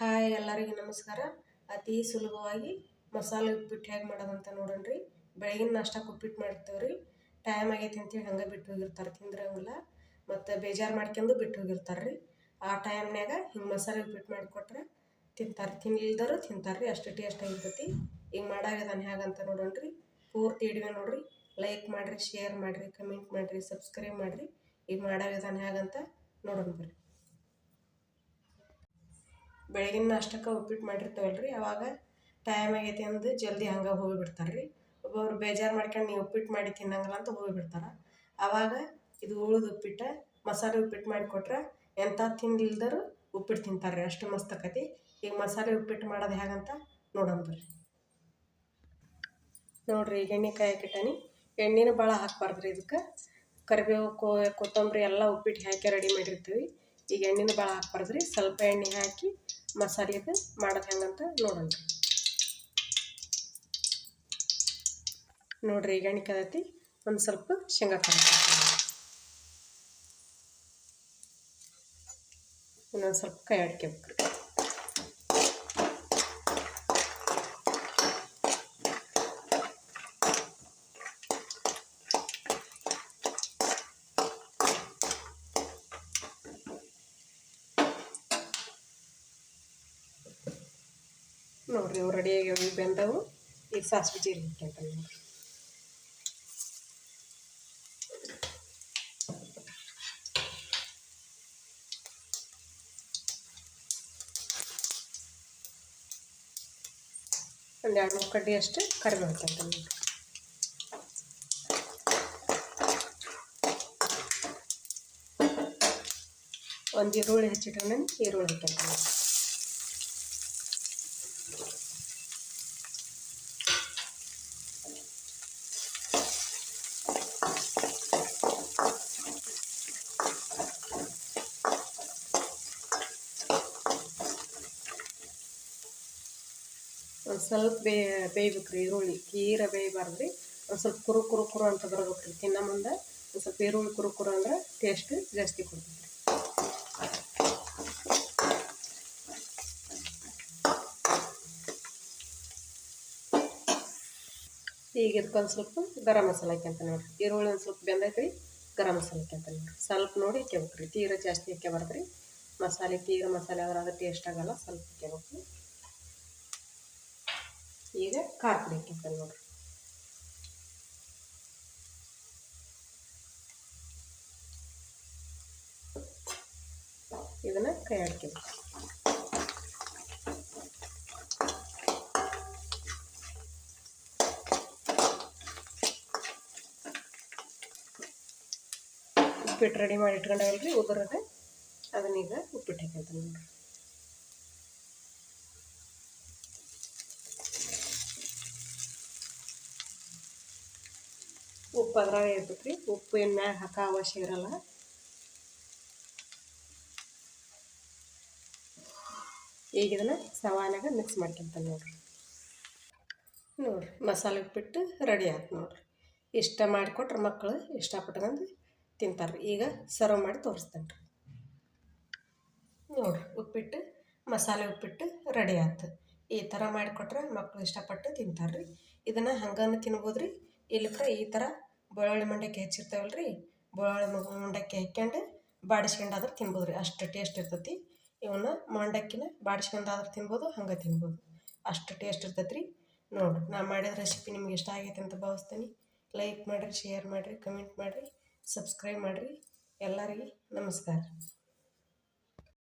Hi ಎಲ್ಲರಿಗೂ ನಮಸ್ಕಾರ. ಅತಿ ಸುಲಭವಾಗಿ ಮಸಾಲೆ ಉಪ್ಪಿಟ್ಟು ಹೇಗೆ ಮಾಡೋದಂತ ನೋಡೋಣ್ರಿ. ಬೆಳಗಿನ ನಾಷ್ಟಕ್ಕೆ ಉಪ್ಪಿಟ್ಟು ಮಾಡ್ತೇವ್ರಿ. ಟೈಮ್ ಆಗೈತಿ ಅಂತೇಳಿ ಹಂಗೆ ಬಿಟ್ಟು ಹೋಗಿರ್ತಾರೆ, ತಿಂದ್ರಂಗಿಲ್ಲ ಮತ್ತು ಬೇಜಾರು ಮಾಡ್ಕೊಂಡು ಬಿಟ್ಟು ಹೋಗಿರ್ತಾರೆ ರೀ. ಆ ಟೈಮ್ನಾಗ ಹಿಂಗೆ ಮಸಾಲೆ ಉಪ್ಪಿಟ್ಟು ಮಾಡಿಕೊಟ್ರೆ ತಿಂತಾರೆ, ತಿನ್ಲಿಲ್ದರು ತಿಂತಾರೆ ರೀ. ಅಷ್ಟು ಟೇಸ್ಟ್ ಆಗಿರ್ತೈತಿ. ಈಗ ಮಾಡೋ ವಿಧಾನ ಹೇಗಂತ ನೋಡೋಣ್ರಿ. ಪೂರ್ತಿ ಹಿಡಿವೆ ನೋಡಿರಿ. ಲೈಕ್ ಮಾಡಿರಿ, ಶೇರ್ ಮಾಡಿರಿ, ಕಮೆಂಟ್ ಮಾಡಿರಿ, ಸಬ್ಸ್ಕ್ರೈಬ್ ಮಾಡಿರಿ. ಈಗ ಮಾಡೋ ವಿಧಾನ ಹೇಗಂತ ನೋಡೋಣ ಬರ್ರಿ. ಬೆಳಗಿನ ನಾಷ್ಟಕ್ಕೆ ಉಪ್ಪಿಟ್ಟು ಮಾಡಿರ್ತೇವಲ್ರಿ, ಅವಾಗ ಟೈಮ್ ಆಗೈತಿ ಅಂದು ಜಲ್ದಿ ಹಂಗೆ ಹೋಗಿಬಿಡ್ತಾರೆ ರೀ. ಒಬ್ಬೊಬ್ರು ಬೇಜಾರು ಮಾಡ್ಕೊಂಡು ನೀವು ಉಪ್ಪಿಟ್ಟು ಮಾಡಿ ತಿನ್ನಂಗಿಲ್ಲ ಅಂತ ಹೋಗಿಬಿಡ್ತಾರೆ. ಆವಾಗ ಇದು ಉಳಿದ ಉಪ್ಪಿಟ್ಟು ಮಸಾಲೆ ಉಪ್ಪಿಟ್ಟು ಮಾಡಿಕೊಟ್ರೆ ಎಂಥ ತಿಂದಿಲ್ದರು ಉಪ್ಪಿಟ್ಟು ತಿಂತಾರೆ ರೀ. ಅಷ್ಟು ಮಸ್ತ್ ಆಕತಿ. ಈಗ ಮಸಾಲೆ ಉಪ್ಪಿಟ್ಟು ಮಾಡೋದು ಹೇಗಂತ ನೋಡೋಣ ಬರ್ರಿ. ನೋಡಿರಿ, ಈಗ ಎಣ್ಣೆ ಕಾಯಕ್ಕಿಟ್ಟಾನಿ. ಎಣ್ಣೆನೂ ಭಾಳ ಹಾಕ್ಬಾರ್ದು ರೀ. ಇದಕ್ಕೆ ಕರಿಬೇವು ಕೊತ್ತಂಬರಿ ಎಲ್ಲ ಉಪ್ಪಿಟ್ಟು ಹಾಕಿ ರೆಡಿ ಮಾಡಿರ್ತೀವಿ. ಈಗ ಎಣ್ಣೆನೂ ಭಾಳ ಹಾಕ್ಬಾರ್ದು ರೀ. ಸ್ವಲ್ಪ ಎಣ್ಣೆ ಹಾಕಿ ಮಸಾಲೆದು ಮಾಡೋದು ಹೆಂಗಂತ ನೋಡೋಣ. ನೋಡಿರಿ, ಈಗ ಎಣ್ಣೆ ಕಾದೈತಿ. ಒಂದು ಸ್ವಲ್ಪ ಶೇಂಗಾ ಕಾಳು ಇನ್ನೊಂದು ಸ್ವಲ್ಪ ಕೈ ಆಡ್ಕೋಬೇಕು ರೀ. ನೋಡಿರಿ, ಅವು ರೆಡಿಯಾಗಿ ಬೆಂದವು. ಈಗ ಸಾಸಿವೆ ಜೀರಿಗೆ ಹಾಕ್ಯಂತ ನೋಡಿರಿ. ಒಂದು 2-3 ಕಡ್ಡಿ ಅಷ್ಟು ಕರಿಬೇವು ಹಾಕ್ಯಂತ ನೋಡಿರಿ. ಒಂದು ಈರುಳ್ಳಿ ಹೆಚ್ಚಿಟ್ಕೊಂಡು ಈರುಳ್ಳಿ ಹಾಕ್ಯಂತ ನೋಡಿರಿ. ಒಂದು ಸ್ವಲ್ಪ ಬೇಯ್ಬೇಕು ರೀ ಈರುಳ್ಳಿ. ತೀರ ಬೇಯಬಾರ್ದು ರೀ. ಒಂದು ಸ್ವಲ್ಪ ಕುರು ಅಂತ ಬರ್ಬೇಕು ರೀ. ತಿನ್ನೋ ಮುಂದೆ ಒಂದು ಸ್ವಲ್ಪ ಈರುಳ್ಳಿ ಕುರು ಅಂದ್ರೆ ಟೇಸ್ಟ್ ಜಾಸ್ತಿ ಕೊಡ್ತೈತೆ ರೀ. ಈಗ ಇದಕ್ಕೊಂದು ಸ್ವಲ್ಪ ಗರಂ ಮಸಾಲೆ ಹಾಕ್ಯಂತ ನೋಡಿರಿ. ಈರುಳ್ಳಿ ಒಂದು ಸ್ವಲ್ಪ ಬೆಂದೈತೆ ರೀ. ಗರಂ ಮಸಾಲೆ ಹಾಕ್ಯಂತ ನೋಡಿರಿ. ಸ್ವಲ್ಪ ನೋಡಿ ಹಾಕ್ಯಬೇಕು ರೀ. ತೀರ ಜಾಸ್ತಿ ಹಾಕ್ಯಬಾರ್ದು ರೀ. ಮಸಾಲೆ ತೀರ ಮಸಾಲೆ ಆದ್ರೆ ಅದು ಟೇಸ್ಟ್ ಆಗೋಲ್ಲ. ಸ್ವಲ್ಪ ಹಾಕ್ಯಬೇಕು. ಈಗ ಖಾರ ಪುಡಿ ಹಾಕ್ಯಂತ ನೋಡಿರಿ. ಇದನ್ನು ಕೈ ಆಡ್ಕೋಬೇಕು. ಉಪ್ಪಿಟ್ಟು ರೆಡಿ ಮಾಡಿ ಇಟ್ಕೊಂಡವಲ್ರಿ, ಉದುರದೆ ಅದನ್ನೀಗ ಉಪ್ಪಿಟ್ಟು ಹಾಕ್ಯಂತ ನೋಡಿರಿ. ಉಪ್ಪು ಅದ್ರಾಗ ಇರ್ಬೇಕು ರೀ. ಉಪ್ಪು ಏನು ಮ್ಯಾಗ ಹಾಕೋ ಅವಶ್ಯ ಇರಲ್ಲ. ಈಗ ಇದನ್ನು ಸವಾನಾಗ ಮಿಕ್ಸ್ ಮಾಡ್ಕೊಂತ ನೋಡಿರಿ. ನೋಡಿರಿ, ಮಸಾಲೆ ಉಪ್ಪಿಟ್ಟು ರೆಡಿ ಆಯ್ತು ನೋಡಿರಿ. ಇಷ್ಟ ಮಾಡಿಕೊಟ್ರೆ ಮಕ್ಕಳು ಇಷ್ಟಪಟ್ಕೊಂಡು ತಿಂತಾರೆ ರೀ. ಈಗ ಸರ್ವ್ ಮಾಡಿ ತೋರಿಸ್ತೇನೆ ರೀ. ನೋಡಿರಿ, ಉಪ್ಪಿಟ್ಟು ಮಸಾಲೆ ಉಪ್ಪಿಟ್ಟು ರೆಡಿ ಆಯ್ತು. ಈ ಥರ ಮಾಡಿಕೊಟ್ರೆ ಮಕ್ಕಳು ಇಷ್ಟಪಟ್ಟು ತಿಂತಾರೆ ರೀ. ಇದನ್ನು ಹಂಗನ್ನು ತಿನ್ಬೋದು ರೀ. ಇಲ್ಲಕ್ಕೆ ಈ ಥರ ಬೆಳ್ಳುಳ್ಳಿ ಮಂಡಕ್ಕಿ ಹೆಚ್ಚಿರ್ತೇವಲ್ಲ ರೀ, ಬೆಳ್ಳುಳ್ಳಿ ಮಂಡಕ್ಕಿ ಹಾಕ್ಯಂಡು ಬಾಡಿಸ್ಕೊಂಡಾದ್ರೆ ತಿನ್ಬೋದು ರೀ. ಅಷ್ಟು ಟೇಸ್ಟ್ ಇರ್ತೈತಿ. ಇವನ್ನ ಮಂಡಕ್ಕಿನ ಬಾಡಿಸ್ಕೊಂಡಾದ್ರೆ ತಿನ್ಬೋದು, ಹಂಗೆ ತಿನ್ಬೋದು. ಅಷ್ಟು ಟೇಸ್ಟ್ ಇರ್ತೈತೆ ರೀ. ನೋಡಿರಿ, ನಾನು ಮಾಡಿದ ರೆಸಿಪಿ ನಿಮ್ಗೆ ಇಷ್ಟ ಆಗೈತೆ ಅಂತ ಭಾವಿಸ್ತೀನಿ. ಲೈಕ್ ಮಾಡಿರಿ, ಶೇರ್ ಮಾಡಿರಿ, ಕಮೆಂಟ್ ಮಾಡಿರಿ, ಸಬ್ಸ್ಕ್ರೈಬ್ ಮಾಡಿರಿ. ಎಲ್ಲರಿಗೂ ನಮಸ್ಕಾರ.